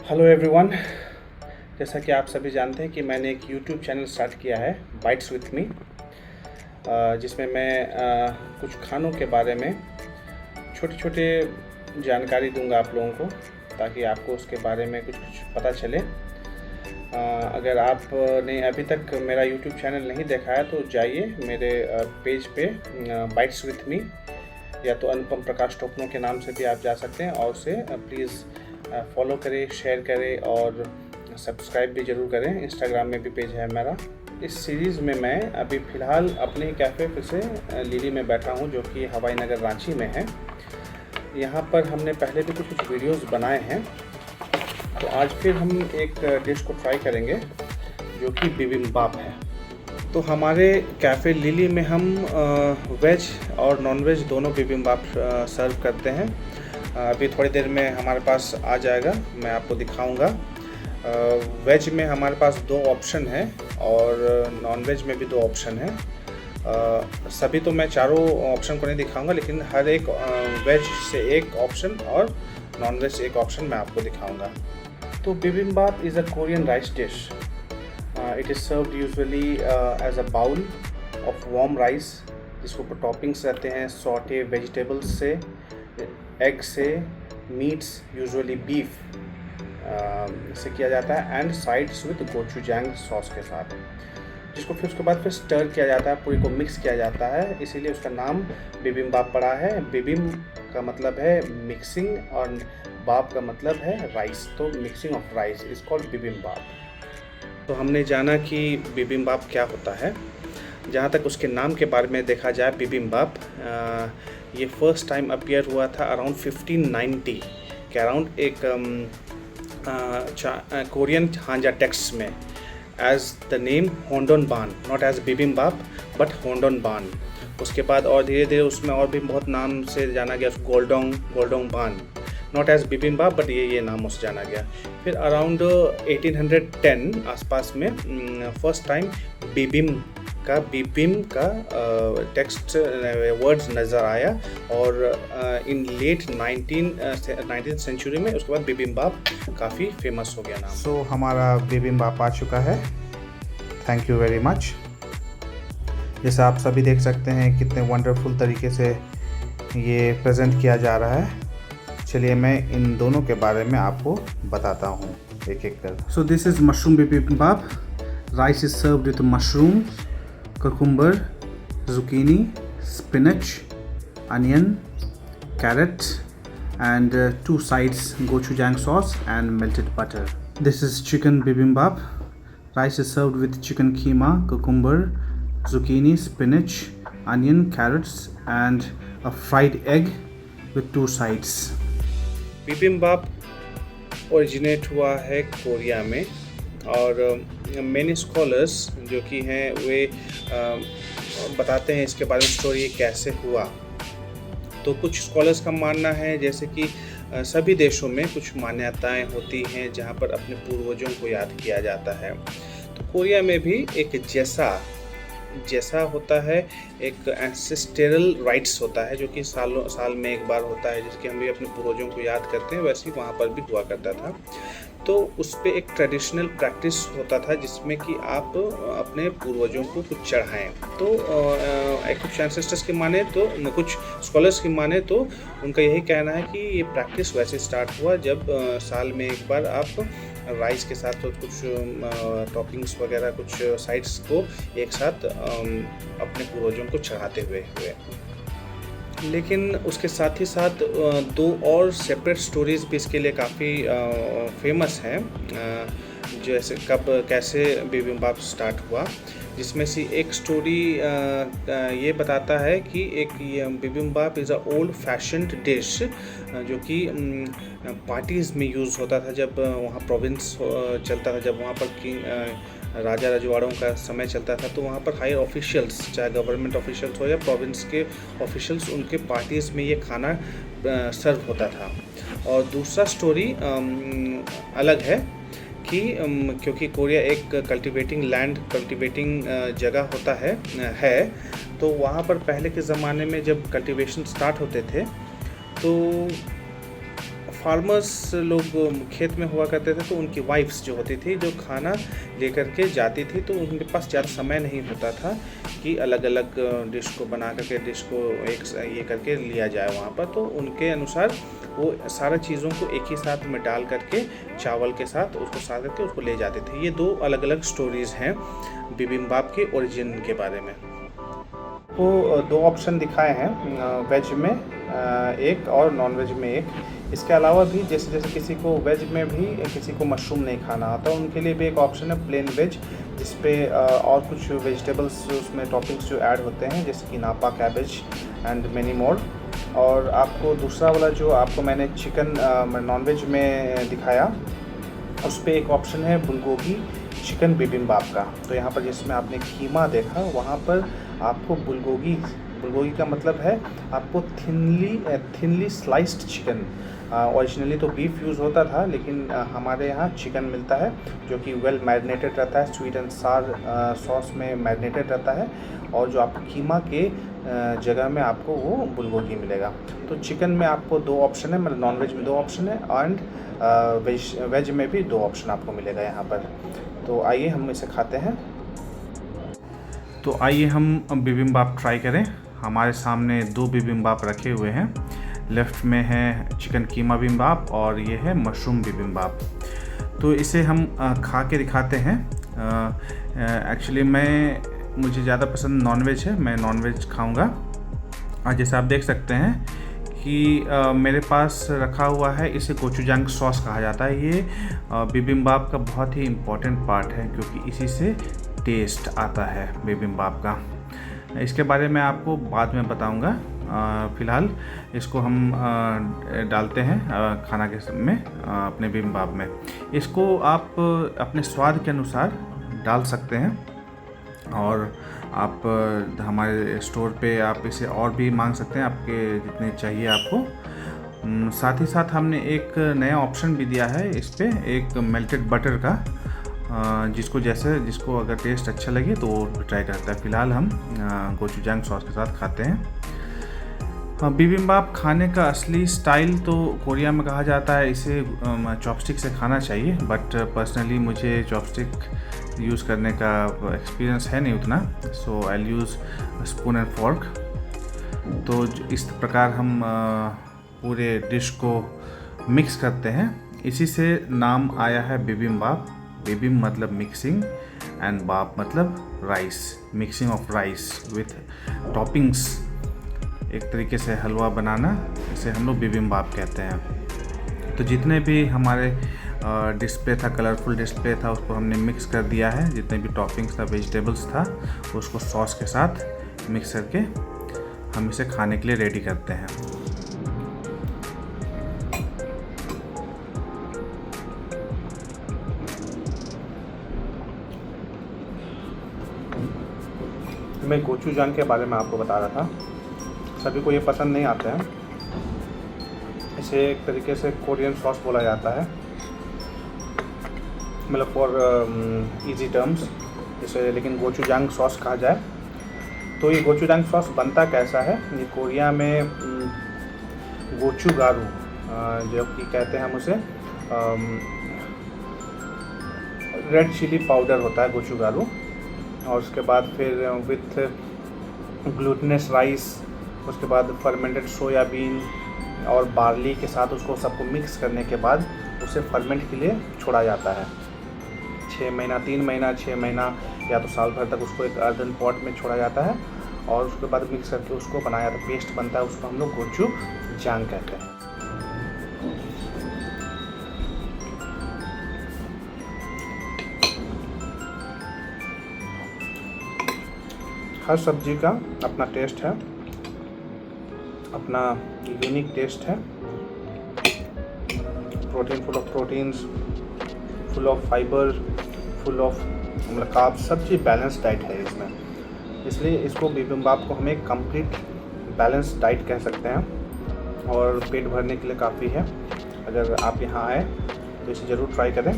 Hello everyone. जैसा कि आप सभी जानते हैं कि मैंने एक यूट्यूब चैनल स्टार्ट किया है बाइट्स विथ मी, जिसमें मैं कुछ खानों के बारे में छोटे छोटे जानकारी दूंगा आप लोगों को, ताकि आपको उसके बारे में कुछ पता चले। अगर आपने अभी तक मेरा यूट्यूब चैनल नहीं देखा है तो जाइए मेरे पेज पे बाइट्स विथ मी, या तो अनुपम प्रकाश टोपनो के नाम से भी आप जा सकते हैं, और उसे प्लीज़ फॉलो करें, शेयर करें और सब्सक्राइब भी ज़रूर करें। इंस्टाग्राम में भी पेज है मेरा। इस सीरीज़ में मैं अभी फ़िलहाल अपने कैफ़े पे से लिली में बैठा हूँ, जो कि हवाई नगर रांची में है। यहाँ पर हमने पहले भी कुछ वीडियोस बनाए हैं, तो आज फिर हम एक डिश को ट्राई करेंगे जो कि बिबिम्बाप है। तो हमारे कैफ़े लिली में हम वेज और नॉन वेज दोनों बिबिम्बाप सर्व करते हैं। अभी थोड़ी देर में हमारे पास आ जाएगा, मैं आपको दिखाऊंगा। वेज में हमारे पास 2 ऑप्शन है और नॉन वेज में भी 2 ऑप्शन है। सभी तो मैं चारों ऑप्शन को नहीं दिखाऊंगा, लेकिन हर एक वेज से एक ऑप्शन और नॉन वेज से एक ऑप्शन मैं आपको दिखाऊंगा। तो bibimbap is a Korean rice dish. It is served usually as a bowl of warm rice, जिसके ऊपर टॉपिंग्स रहते हैं सॉटे वेजिटेबल्स से, एग से, मीट्स यूजुअली बीफ से किया जाता है, and sides with gochujang sauce के साथ, जिसको फिर उसके बाद स्टर किया जाता है, पूरी को मिक्स किया जाता है। इसीलिए उसका नाम बिबिम्बाप पड़ा है। बिबिम का मतलब है मिक्सिंग और बाप का मतलब है राइस, तो mixing of rice is called bibimbap. तो हमने जाना कि बिबिम्बाप क्या होता है। जहाँ तक उसके नाम के बारे में देखा जाए, बिबिम्बाप ये फर्स्ट टाइम अपीयर हुआ था अराउंड 1590 के अराउंड एक कोरियन हांजा टेक्स्ट में, as the name hondonban, not as bibimbap but hondonban. उसके बाद और धीरे धीरे उसमें और भी बहुत नाम से जाना गया, गोल्डोंग बान, नॉट एज बिबिम्बाप बट ये नाम उससे जाना गया। फिर अराउंड 1810 आसपास में फर्स्ट टाइम बिबिम का टेक्स्ट वर्ड्स नज़र आया, और इन लेट 19th सेंचुरी में उसके बाद बिबिम्बाप काफ़ी फेमस हो गया नाम। सो हमारा बिबिम्बाप आ चुका है। Thank you very much. जैसे आप सभी देख सकते हैं कितने वंडरफुल तरीके से ये प्रेजेंट किया जा रहा है। चलिए मैं इन दोनों के बारे में आपको बताता हूँ एक एक कर। So this is mushroom bibimbap. Rice is served with mushroom, cucumber, zucchini, spinach, onion, carrot, and 2 sides gochujang sauce and melted butter. This is chicken bibimbap. Rice is served with chicken keema, cucumber, zucchini, spinach, onion, carrots, and a fried egg with 2 sides. Bibimbap originate हुआ है Korea में, और many scholars जो कि हैं वे बताते हैं इसके बारे में स्टोरी कैसे हुआ। तो कुछ स्कॉलर्स का मानना है जैसे कि सभी देशों में कुछ मान्यताएं होती हैं जहां पर अपने पूर्वजों को याद किया जाता है। तो कोरिया में भी एक जैसा होता है, एक एंसेस्टरल राइट्स होता है जो कि साल में एक बार होता है, जिसके हम भी अपने पूर्वजों को याद करते हैं। वैसे ही वहाँ पर भी हुआ करता था। तो उस पर एक ट्रेडिशनल प्रैक्टिस होता था जिसमें कि आप अपने पूर्वजों को कुछ चढ़ाएं। तो कुछ एंसेस्टर्स की माने तो, कुछ स्कॉलर्स की माने तो उनका यही कहना है कि ये प्रैक्टिस वैसे स्टार्ट हुआ जब साल में एक बार आप राइस के साथ तो कुछ टॉपिंग्स वगैरह, कुछ साइड्स को एक साथ अपने पूर्वजों को चढ़ाते हुए। लेकिन उसके साथ ही साथ 2 और सेपरेट स्टोरीज़ भी इसके लिए काफ़ी फेमस हैं, जैसे कैसे बिबिम्बाप स्टार्ट हुआ। जिसमें से एक स्टोरी ये बताता है कि एक bibimbap is a old fashioned dish जो कि पार्टीज़ में यूज़ होता था जब वहाँ प्रोविंस चलता था, जब वहाँ पर राजा रजवाड़ों का समय चलता था। तो वहाँ पर हायर ऑफिशियल्स, चाहे गवर्नमेंट ऑफिशियल्स हो या प्रोविंस के ऑफिशियल्स, उनके पार्टीज़ में ये खाना सर्व होता था। और दूसरा स्टोरी अलग है कि क्योंकि कोरिया एक कल्टिवेटिंग जगह होता है, तो वहाँ पर पहले के ज़माने में जब कल्टिवेशन स्टार्ट होते थे तो फार्मर्स लोग खेत में हुआ करते थे, तो उनकी वाइफ्स जो होती थी जो खाना लेकर के जाती थी, तो उनके पास ज़्यादा समय नहीं होता था कि अलग अलग डिश को बना करके डिश को एक ये करके लिया जाए वहाँ पर। तो उनके अनुसार वो सारा चीज़ों को एक ही साथ में डाल करके चावल के साथ उसको साथ करके उसको ले जाते थे। ये 2 अलग अलग स्टोरीज़ हैं बिबिम्बाप के ओरिजिन के बारे में। वो 2 ऑप्शन दिखाए हैं, वेज में एक और नॉन वेज में एक। इसके अलावा भी जैसे किसी को वेज में भी किसी को मशरूम नहीं खाना आता, उनके लिए भी एक ऑप्शन है प्लेन वेज, जिस पे और कुछ वेजिटेबल्स उसमें टॉपिंग्स जो ऐड होते हैं, जैसे कि नापा, कैबेज एंड मेनी मोर। और आपको दूसरा वाला जो आपको मैंने चिकन नॉन वेज में दिखाया, उस पर एक ऑप्शन है बुलगोगी चिकन बिबिम्बाप का। तो यहाँ पर जिसमें आपने कीमा देखा, वहाँ पर आपको बुलगोगी का मतलब है आपको थिनली स्लाइस्ड चिकन। ओरिजिनली तो बीफ यूज़ होता था, लेकिन हमारे यहाँ चिकन मिलता है जो कि वेल मैरिनेटेड रहता है, स्वीट एंड सार सॉस में मैरिनेटेड रहता है, और जो आपको कीमा के जगह में आपको वो बुलगोगी मिलेगा। तो चिकन में आपको 2 ऑप्शन है, मतलब नॉन वेज में 2 ऑप्शन है, एंड वेज में भी 2 ऑप्शन आपको मिलेगा यहाँ पर। तो आइए हम इसे खाते हैं। तो आइए हम बिबिम्बाप ट्राई करें। हमारे सामने 2 बिबिम्बाप रखे हुए हैं। लेफ़्ट में है चिकन कीमा बिबिम्बाप और ये है मशरूम बिबिम्बाप। तो इसे हम खा के दिखाते हैं। एक्चुअली मुझे ज़्यादा पसंद नॉन वेज है, मैं नॉन वेज खाऊँगा। जैसे आप देख सकते हैं कि मेरे पास रखा हुआ है, इसे गोचुजांग सॉस कहा जाता है। ये बिबिम्बाप का बहुत ही इम्पॉर्टेंट पार्ट है, क्योंकि इसी से टेस्ट आता है बिबिम्बाप का। इसके बारे में आपको बाद में बताऊंगा। फ़िलहाल इसको हम डालते हैं खाना के में अपने बिबिम्बाप में। इसको आप अपने स्वाद के अनुसार डाल सकते हैं, और आप हमारे स्टोर पे आप इसे और भी मांग सकते हैं, आपके जितने चाहिए आपको। साथ ही साथ हमने एक नया ऑप्शन भी दिया है इस पे, एक मेल्टेड बटर का, जिसको अगर टेस्ट अच्छा लगे तो वो ट्राई करता है। फ़िलहाल हम गोचुजांग सॉस के साथ खाते हैं। बिबिम्बाप खाने का असली स्टाइल तो कोरिया में कहा जाता है इसे चॉपस्टिक से खाना चाहिए, बट पर्सनली मुझे चॉपस्टिक यूज़ करने का एक्सपीरियंस है नहीं उतना, सो आई यूज़ स्पून एंड फॉर्क। तो इस प्रकार हम पूरे डिश को मिक्स करते हैं। इसी से नाम आया है बिबिम्बाप। बिबिम मतलब मिक्सिंग एंड बाप मतलब rice, mixing of rice with toppings. एक तरीके से हलवा बनाना, इसे हम लोग बिबिम्बाप कहते हैं। तो जितने भी हमारे डिस्प्ले था, कलरफुल डिस्प्ले था, उसको हमने मिक्स कर दिया है। जितने भी टॉपिंग्स था, वेजिटेबल्स था, उसको सॉस के साथ मिक्स करके हम इसे खाने के लिए रेडी करते हैं। मैं गोचुजांग के बारे में आपको बता रहा था। सभी को ये पसंद नहीं आता है। इसे एक तरीके से कोरियन सॉस बोला जाता है, मतलब फॉर इजी टर्म्स इसे, लेकिन गोचुजांग सॉस कहा जाए। तो ये गोचुजांग सॉस बनता कैसा है? ये कोरिया में गोचुगारू जो कि कहते हैं हम उसे, रेड चिली पाउडर होता है गोचुगारू, और उसके बाद फिर विथ ग्लूटेनस राइस, उसके बाद फर्मेंटेड सोयाबीन और बार्ली के साथ उसको सबको मिक्स करने के बाद उसे फर्मेंट के लिए छोड़ा जाता है। 6 महीना, 3 महीना, 6 महीना या तो साल भर तक उसको एक अर्दन पॉट में छोड़ा जाता है, और उसके बाद मिक्स करके उसको बनाया जाता है, पेस्ट बनता है, उसको हम लोग गोचुजांग कहते हैं। हर सब्जी का अपना टेस्ट है, अपना यूनिक टेस्ट है। Protein, full of proteins, full of fibre, full of मतलब कार्ब्स, सब चीज़ बैलेंस डाइट है इसमें। इसलिए इसको बिबिम्बाप को हम एक कंप्लीट बैलेंस डाइट कह सकते हैं, और पेट भरने के लिए काफ़ी है। अगर आप यहाँ आए तो इसे ज़रूर ट्राई करें।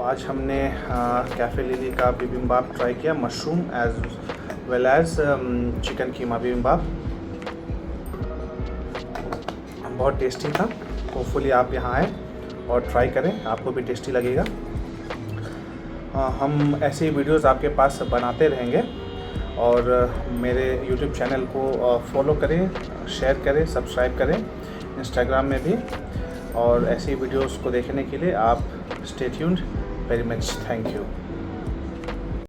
आज हमने कैफ़े लिली का बिबिम्बाप ट्राई किया, mushroom as well as chicken keema bibimbap. बहुत टेस्टी था। होपफुली आप यहाँ आए और ट्राई करें, आपको भी टेस्टी लगेगा। हम ऐसे ही वीडियोस आपके पास बनाते रहेंगे और मेरे YouTube चैनल को फॉलो करें, शेयर करें, सब्सक्राइब करें, इंस्टाग्राम में भी। और ऐसी वीडियोस को देखने के लिए आप stay tuned. Very much, thank you.